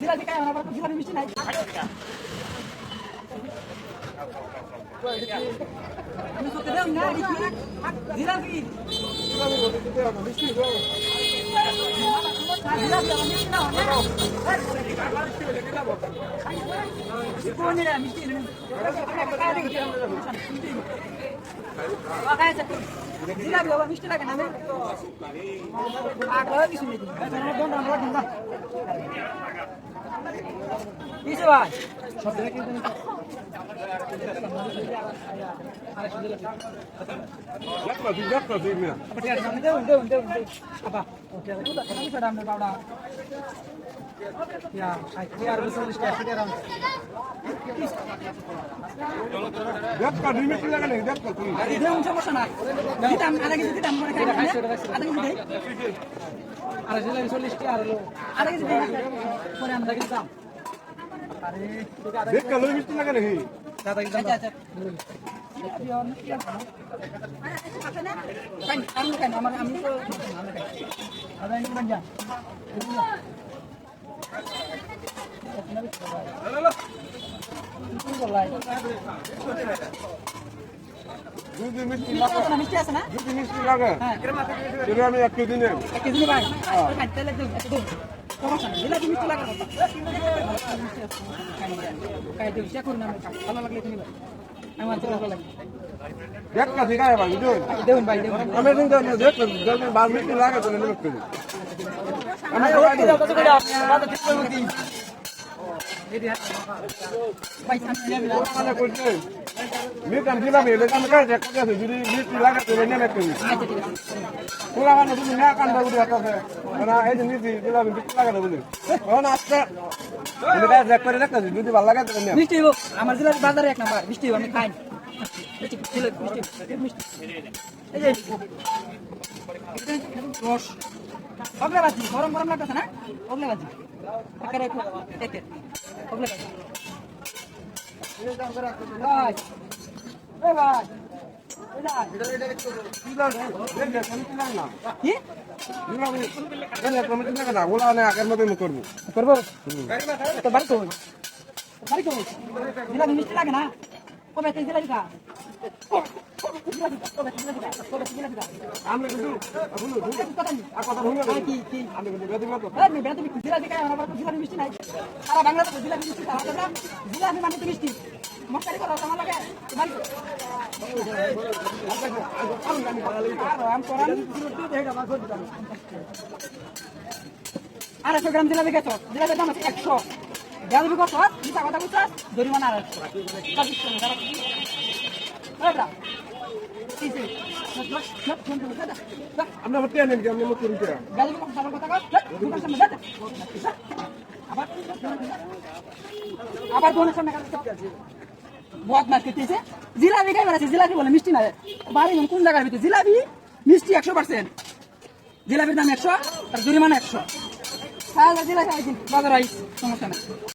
জিলাপি খাই আমার বাড়িতে জিলাপি মিষ্টি নাই আমি তো দেব না জিলাপি মিষ্টি জিলাপি বাবা মিষ্টি লাগে না কিছু নেই কিছু ভাই সব সমস্যা নাই আধা কেজি দিতাম আর জিলাপি 40 টাকা আর আধা কেজি পরে আমরা দিতাম দেখ কালো মিষ্টি লাগে নাকি দাদা কি দাদা আমি তো মিষ্টি আছে না মিষ্টি লাগে আমি 1 কেজি নেব 1 কেজি ভাই তাহলে জিলাপি মিষ্টি লাগে ভালো লাগলে তুমি আমার ভালো লাগে দেখ না ঠিক আছে ভাই দেখুন ভাই আমি কিন্তু দেখ জলদি 12 মিনিট লাগে তো নেব কেজি আমি ওকে দাও কত করে বাবা ঠিক করে দিই ভাই সামনে আমি মানে করতে মিটাম জিলাপি লেখাম কাজ করতে আছে যদি মিষ্টি লাগে তো নেব কেজি পুরা মানে তুমি না কান্দা উঠে আছে না এই যে মিষ্টি জিলাপি মিষ্টি লাগে না বুঝলি কোন আছে তুমি কাজ চেক করে রাখতে যদি ভালো লাগে তো নেব মিষ্টি আমার জিলাপি বাজারে 1 নাম্বার মিষ্টি আমি খাই মিষ্টি এই যে রস ওগলে বাজি গরম গরম লাগতেছে না ওগলে বাজি আকারে একে ওগলে বাজি ভাই এ ভাই করবো তো বাড়ি তো জিলাপি মিষ্টি লাগে না কবে জিলাপি খা মিষ্টি নাই সারা বাংলাদেশ জিলাপি মিষ্টি জিলাপি মানে তো মিষ্টি মশারি করা আমার লাগে 250 গ্রাম জিলাপি গেছ জিলাপির দাম আছে 100 জিলাপি কত মিথ্যা কথা বলছিস জরিমানা 250 আমরা হতে নেন আমরা মুখ করি আবার বোনের সামনে বহুত মাছ খেতেছে জিলাপি খাই বেড়াচ্ছে জিলাপি বলে মিষ্টি না বাড়ি কোন জায়গার ভিতরে জিলাপি মিষ্টি 100% জিলাপির দাম 100 আর জরিমানা 100 জিলাপি বাজার আইস সমস্যা না